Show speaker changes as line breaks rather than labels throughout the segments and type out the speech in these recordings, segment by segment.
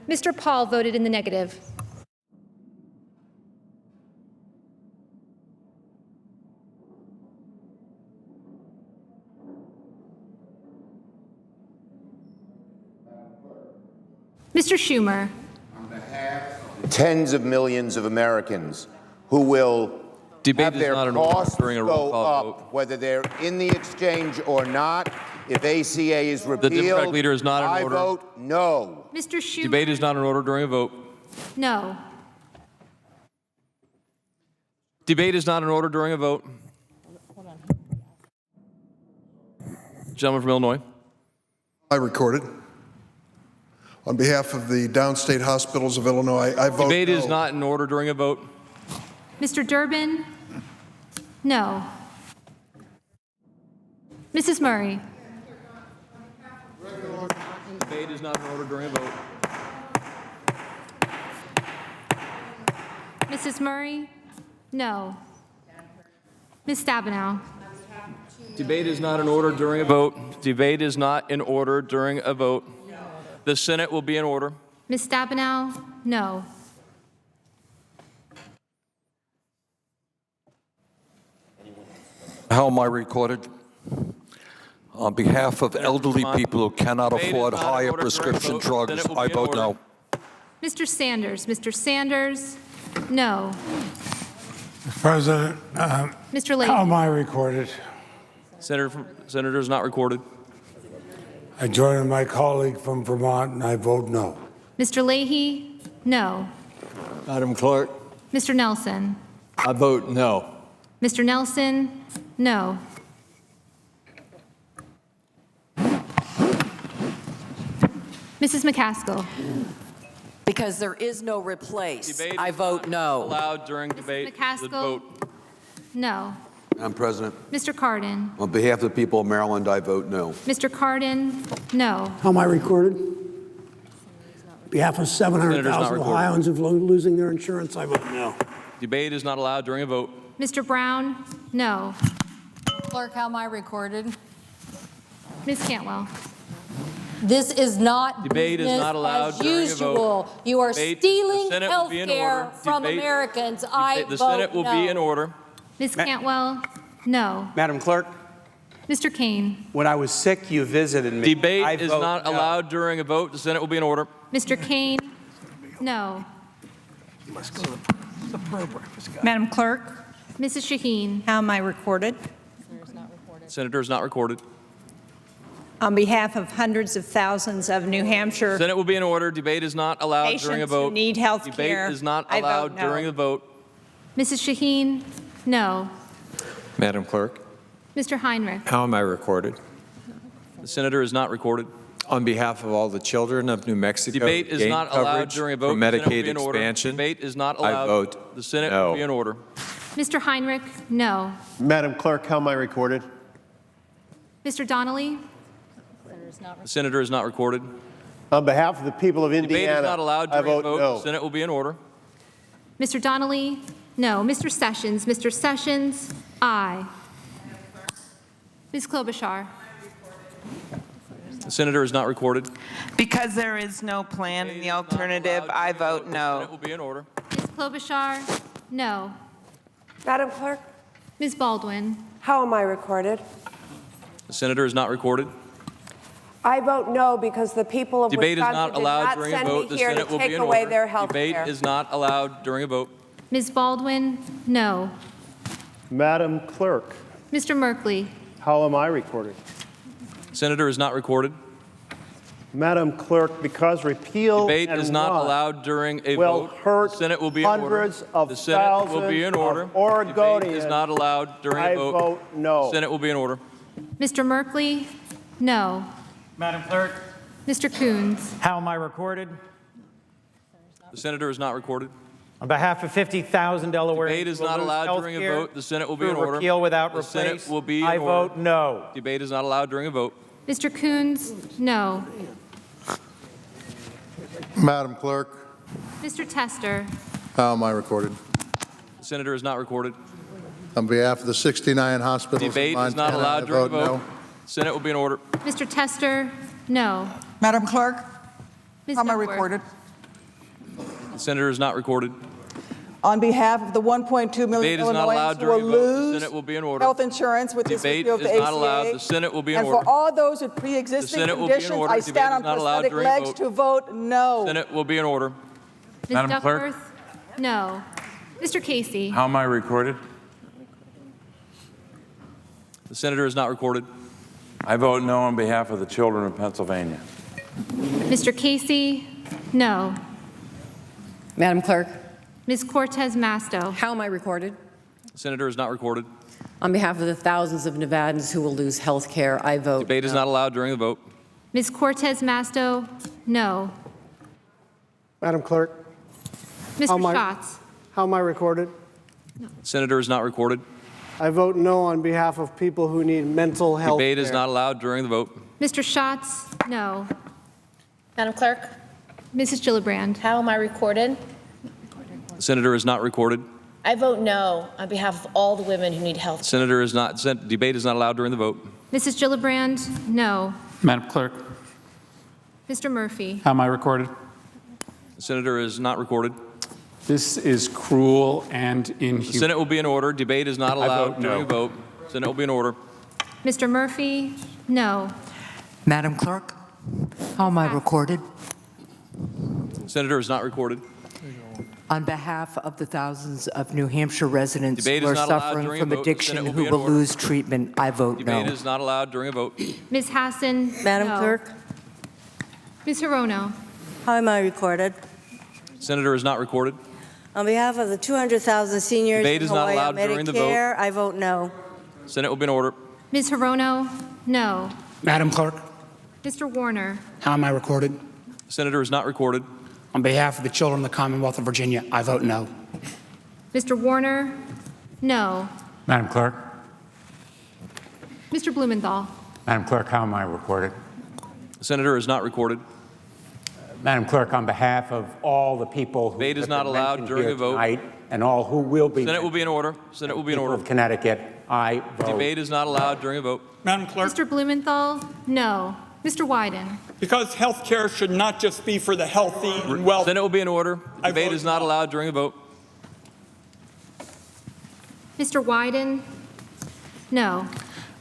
Mr. Paul voted in the negative. Mr. Schumer.
Tens of millions of Americans who will have their costs go up, whether they're in the exchange or not. If ACA is repealed,
the Democratic leader is not in order.
I vote no.
Mr. Schumer.
Debate is not in order during a vote.
No.
Debate is not in order during a vote. Gentleman from Illinois.
I recorded. On behalf of the downstate hospitals of Illinois, I vote
Debate
no.
is not in order during a vote.
Mr. Durbin? No. Mrs. Murray?
Debate is not in order during a vote.
Mrs. Murray? No. Ms. Stabenow?
Debate is not in order during a vote. Debate is not in order during a vote. The Senate will be in order.
Ms. Stabenow? No.
How am I recorded? On behalf of elderly people who cannot afford higher prescription drugs, I vote no.
Mr. Sanders? Mr. Sanders? No.
Mr. President,
Mr. Leahy?
how am I recorded?
Senator is not recorded.
I join my colleague from Vermont, and I vote no.
Mr. Leahy? No.
Madam Clerk,
Mr. Nelson?
I vote no.
Mr. Nelson? No. Mrs. McCaskill?
Because there is no replace.
Debate
I
is
vote
not
no.
allowed during debate.
McCaskill?
The vote.
No.
Madam President,
Mr. Cardin?
on behalf of the people of Maryland, I vote no.
Mr. Cardin? No.
How am I recorded? On behalf of
Senator's not
700,000
recorded.
Ohioans who are losing their insurance, I vote no.
Debate is not allowed during a vote.
Mr. Brown? No.
Clerk, how am I recorded?
Ms. Cantwell?
This is not
Debate is
business
not allowed
as
during a
usual.
vote.
You are
Debate,
stealing
the Senate will
health
be in
care
order.
from
Debate-
Americans. I
The
vote
Senate will be in order.
Ms. Cantwell? No.
Madam Clerk,
Mr. Kane?
when I was sick, you visited me. I
Debate is
vote
not
no.
allowed during a vote. The Senate will be in order.
Mr. Kane? No.
Madam Clerk,
Mrs. Shaheen?
how am I recorded?
Senator is not recorded.
On behalf of hundreds of thousands of New Hampshire
Senate will be in order. Debate is not allowed during a
patients who
vote.
need health
Debate
care,
is not
I vote
allowed
no.
during a vote.
Mrs. Shaheen? No.
Madam Clerk,
Mr. Heinrich?
how am I recorded?
The Senator is not recorded.
On behalf of all the children of New Mexico,
Debate is
gain
not allowed
coverage
during a vote.
for
The Senate will
Medicaid
be in order.
expansion,
Debate is not
I
allowed.
vote
The Senate
no.
will be in order.
Mr. Heinrich? No.
Madam Clerk, how am I recorded?
Mr. Donnelly?
The Senator is not recorded.
On behalf of the people of
Debate
Indiana,
is not allowed
I
during a
vote
vote.
no.
The Senate will be in order.
Mr. Donnelly? No. Mr. Sessions? Mr. Sessions? Aye. Ms. Klobuchar?
The Senator is not recorded.
Because there is no plan in the alternative, I vote
The Senate
no.
will be in order.
Ms. Klobuchar? No.
Madam Clerk,
Ms. Baldwin?
how am I recorded?
The Senator is not recorded.
I vote no because the people of
Debate is
Wisconsin
not
did
allowed
not
during a
send
vote.
me
The
here
Senate
to
will be
take
in
away
order.
their health
Debate
care.
is not allowed during a vote.
Ms. Baldwin? No.
Madam Clerk,
Mr. Merkley?
how am I recorded?
Senator is not recorded.
Madam Clerk, because repeal
Debate
and
is not
run
allowed during a
will
vote.
hurt
The Senate will be in order.
hundreds of
The Senate will be in
thousands
order.
of
Debate is
Oregonians,
not allowed during
I
a vote.
vote no.
The Senate will be in order.
Mr. Merkley? No.
Madam Clerk,
Mr. Coons?
how am I recorded?
The Senator is not recorded.
On behalf of 50,000 Delawareans
Debate is not allowed during a vote. The Senate will be in order.
Repeal without
The Senate
replace,
will be in
I
order.
vote no.
Debate is not allowed during a vote.
Mr. Coons? No.
Madam Clerk,
Mr. Tester?
how am I recorded?
The Senator is not recorded.
On behalf of the 69 hospitals in
Debate is
Montana,
not allowed
I
during a
vote
vote.
no.
The Senate will be in order.
Mr. Tester? No.
Madam Clerk,
Ms.
how am I
Duckworth?
recorded?
The senator is not recorded.
On behalf of the 1.2 million
Debate is not allowed
Illinoisans who will
during a vote. The
lose
Senate will be in order.
health insurance with this
Debate
repeal of the
is
ACA.
not allowed. The Senate will be in
and
order.
for all those with
The
pre-existing
Senate will be in
conditions,
order.
I
Debate
stand
is
on
not allowed
prosthetic
during a
legs
vote.
to vote no.
Senate will be in order.
Ms.
Madam Clerk?
Duckworth? No. Mr. Casey?
How am I recorded?
The senator is not recorded.
I vote no on behalf of the children of Pennsylvania.
Mr. Casey? No.
Madam Clerk,
Ms. Cortez Masto?
how am I recorded?
The senator is not recorded.
On behalf of the thousands of Nevadans who will lose health care, I vote
Debate is
no.
not allowed during the vote.
Ms. Cortez Masto? No.
Madam Clerk,
Mr. Schatz?
how am I recorded?
The senator is not recorded.
I vote no on behalf of people who need mental health
Debate is
care.
not allowed during the vote.
Mr. Schatz? No.
Madam Clerk,
Mrs. Gillibrand?
how am I recorded?
The senator is not recorded.
I vote no on behalf of all the women who need health care.
Senator is not. Debate is not allowed during the vote.
Mrs. Gillibrand? No.
Madam Clerk,
Mr. Murphy?
how am I recorded?
The senator is not recorded.
This is cruel and
The
inhuman.
Senate will be in order. Debate is not allowed
vote
during
no.
a vote. Senate will be in order.
Mr. Murphy? No.
Madam Clerk, how am I recorded?
Senator is not recorded.
On behalf of the thousands of New Hampshire residents
Debate
who
is
are
not allowed
suffering
during a
from
vote. The
addiction
Senate will
who
be in
will
order.
lose treatment, I vote
Debate
no.
is not allowed during a vote.
Ms. Hassan?
Madam
No.
Clerk,
Ms. Hirono?
How am I recorded?
Senator is not recorded.
On behalf of the 200,000 seniors
Debate
in
is not
Hawaii on
allowed during the vote.
Medicare, I vote no.
Senate will be in order.
Ms. Hirono? No.
Madam Clerk,
Mr. Warner?
how am I recorded?
Senator is not recorded.
On behalf of the children of the Commonwealth of Virginia, I vote no.
Mr. Warner? No.
Madam Clerk,
Mr. Blumenthal?
Madam Clerk, how am I recorded?
Senator is not recorded.
Madam Clerk, on behalf of all the people who
Debate is
have
not
been
allowed
mentioned
during
here
a vote.
tonight and all who will be
Senate will be in order. Senate will be in
people
order.
of Connecticut, I vote.
Debate is not allowed during a vote.
Madam Clerk,
Mr. Blumenthal? No. Mr. Wyden?
because health care should not just be for the healthy and wealthy.
Senate will be in order.
I
Debate
vote
is not
no.
allowed during a vote.
Mr. Wyden? No.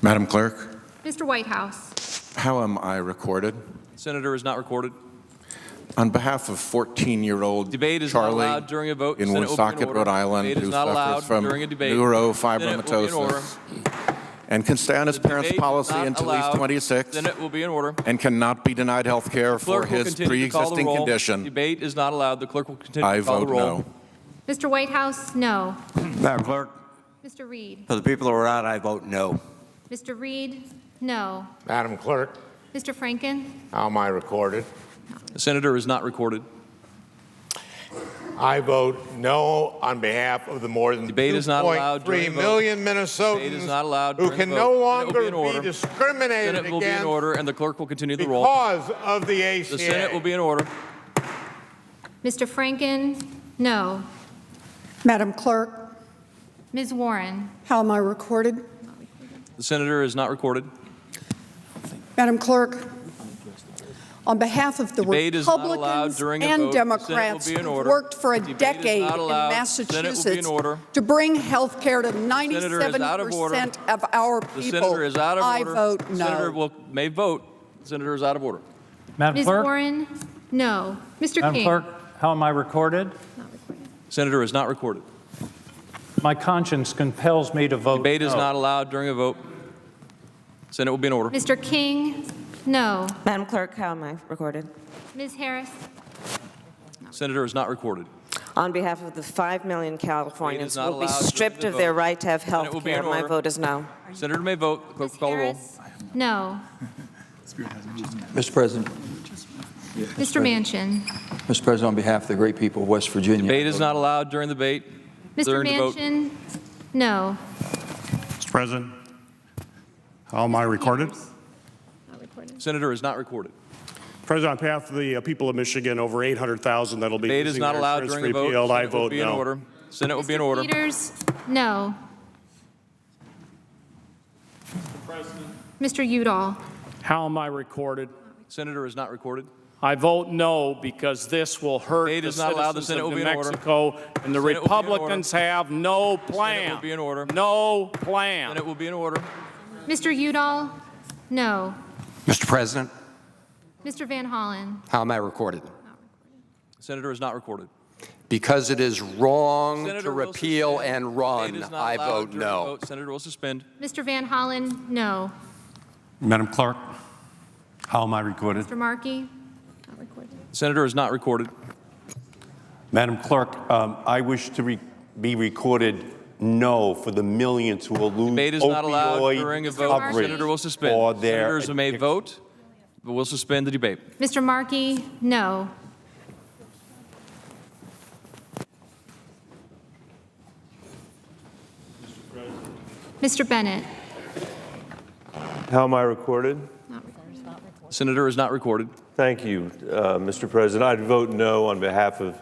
Madam Clerk,
Mr. Whitehouse?
how am I recorded?
Senator is not recorded.
On behalf of 14-year-old
Debate is not
Charlie
allowed during a vote.
in
Senate will be in
Woonsocket,
order.
Rhode Island,
Debate is
who
not allowed
suffers from
during a debate. Senate will be in order.
neurofibromatosis and can stay on his parents'
Debate is
policy
not
until he's
allowed.
26
Senate will be in order.
and cannot be denied health care for
Clerk will
his
continue to call the
pre-existing
roll.
condition.
Debate is not allowed. The clerk will continue
I
to call the
vote
roll.
no.
Mr. Whitehouse? No.
Madam Clerk,
Mr. Reed?
for the people who are out, I vote no.
Mr. Reed? No.
Madam Clerk,
Mr. Franken?
how am I recorded?
The senator is not recorded.
I vote no on behalf of the more than
Debate is not allowed during
2.3
a vote.
million
Debate is
Minnesotans
not allowed
who
during
can
a
no
vote.
longer
Senate will be in order.
discriminated
Senate will be in
against
order, and the clerk will continue the roll.
because of the ACA.
The Senate will be in order.
Mr. Franken? No.
Madam Clerk,
Ms. Warren?
how am I recorded?
The senator is not recorded.
Madam Clerk, on behalf of the
Debate is not allowed
Republicans
during a
and
vote. The Senate
Democrats
will be in
who've
order.
worked for a
Debate is
decade
not
in
allowed. Senate will be in
Massachusetts
order.
to bring health care to
Senator is out of order.
97% of our
The
people,
senator is out of
I
order.
vote no.
Senator may vote. The senator is out of order.
Madam
Ms.
Clerk?
Warren? No. Mr.
Madam
King?
Clerk, how am I recorded?
Senator is not recorded.
My conscience compels me to vote
Debate is
no.
not allowed during a vote. Senate will be in order.
Mr. King? No.
Madam Clerk, how am I recorded?
Ms. Harris?
Senator is not recorded.
On behalf of the 5 million Californians
not
who will be
allowed during
stripped
the
of their
vote.
right to have
Senate will
health
be in
care, my
order.
vote is no.
Senator may vote. The clerk will call the roll.
No.
Mr. President,
Mr. Manchin?
Mr. President, on behalf of the great people of West Virginia.
Debate is not allowed during the debate.
Mr.
During the vote.
Manchin? No.
Mr. President, how am I recorded?
Senator is not recorded.
President, on behalf of the people of Michigan, over 800,000 that'll be
Debate is
losing
not
their
allowed
insurance
during the vote.
repealed, I
Senate will
vote
be in
no.
order. Senate will be in order.
Peters? No.
President,
Mr. Udall?
how am I recorded?
Senator is not recorded.
I vote no because this will hurt
Debate
the
is not allowed. The
citizens
Senate
of
will
New
be in order.
Mexico, and the
Senate will be in order.
Republicans have no plan.
Senate will be in order.
No plan.
Senate will be in order.
Mr. Udall, no.
Mr. President,
Mr. Van Hollen,
how am I recorded?
Senator is not recorded.
Because it is wrong
Senator
to
will
repeal
suspend.
and
Debate
run,
is not
I
allowed
vote
during a
no.
vote. Senator will suspend.
Mr. Van Hollen, no.
Madam Clerk, how am I recorded?
Mr. Markey, not recorded.
Senator is not recorded.
Madam Clerk, I wish to be recorded no for the millions who will lose
Debate is not allowed during a
opioid
vote.
coverage
Senator will suspend.
for their
Senators may vote, but we'll suspend the debate.
Mr. Markey, no. Mr. Bennett,
How am I recorded?
not recorded.
Senator is not recorded.
Thank you, Mr. President. I'd vote no on behalf of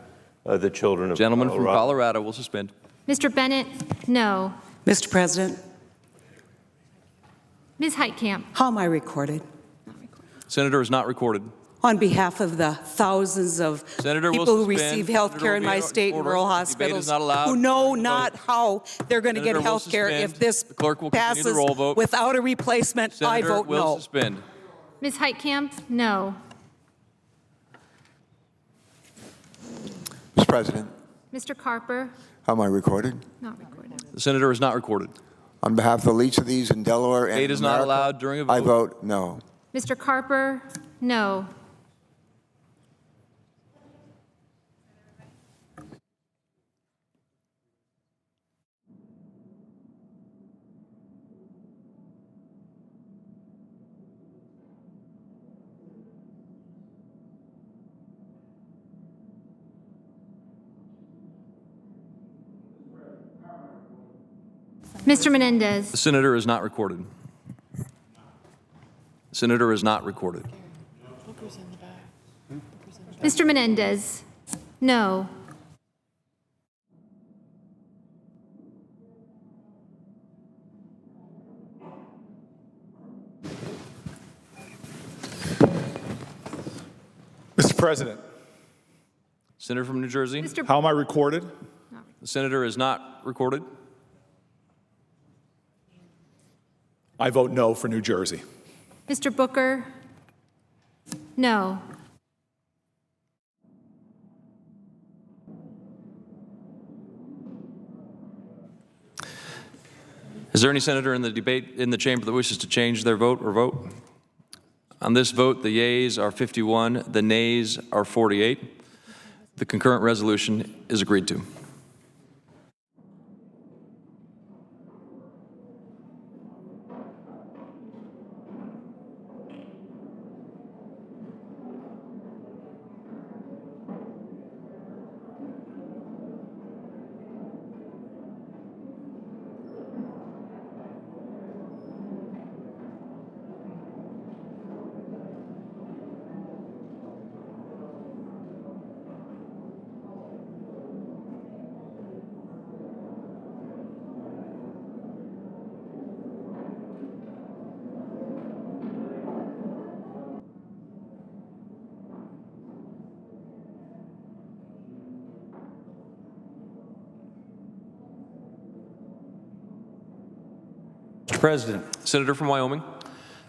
the children of
Gentleman from
Colorado.
Colorado will suspend.
Mr. Bennett, no.
Mr. President,
Ms. Heitkamp,
how am I recorded?
Senator is not recorded.
On behalf of the thousands of
Senator will
people who
suspend.
receive health
Senator
care
will
in
be
my
in
state and
order.
rural
Debate is
hospitals
not allowed
who know
during the
not
vote.
how they're going to get
Senator will
health care
suspend.
if this
The clerk will continue the
passes
roll vote.
without a replacement, I
Senator
vote
will
no.
suspend.
Ms. Heitkamp, no.
Mr. President,
Mr. Carper,
how am I recorded?
not recorded.
The senator is not recorded.
On behalf of the least of these in Delaware and
Debate is not
America,
allowed during a vote.
I vote no.
Mr. Carper, no. Mr. Menendez,
The senator is not recorded. The senator is not recorded.
Mr. Menendez, no.
Mr. President,
Senator from New Jersey.
how am I recorded?
The senator is not recorded.
I vote no for New Jersey.
Mr. Booker, no.
Is there any senator in the debate in the chamber that wishes to change their vote or vote? On this vote, the yeas are 51, the nays are 48. The concurrent resolution is agreed to.
Mr. President.
Senator from Wyoming.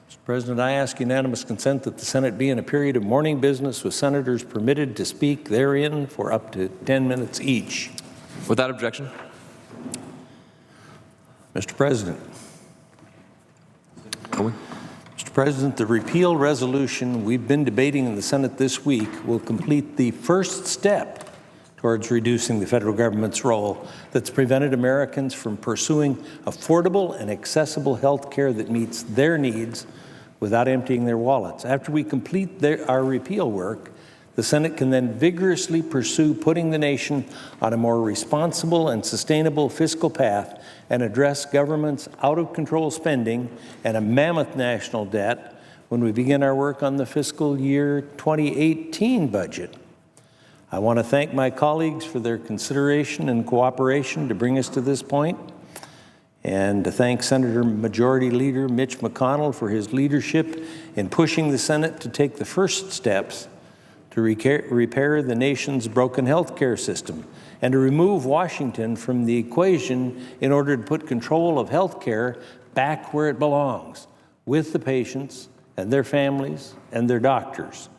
Mr. President, I ask unanimous consent that the Senate be in a period of morning business with senators permitted to speak therein for up to 10 minutes each.
Without objection.
Mr. President. Mr. President, the repeal resolution we've been debating in the Senate this week will complete the first step towards reducing the federal government's role that's prevented Americans from pursuing affordable and accessible health care that meets their needs without emptying their wallets. After we complete our repeal work, the Senate can then vigorously pursue putting the nation on a more responsible and sustainable fiscal path and address government's out-of-control spending and a mammoth national debt when we begin our work on the fiscal year 2018 budget. I want to thank my colleagues for their consideration and cooperation to bring us to this point, and to thank Senator Majority Leader Mitch McConnell for his leadership in pushing the Senate to take the first steps to repair the nation's broken health care system and to remove Washington from the equation in order to put control of health care back where it belongs, with the patients and their families and their doctors.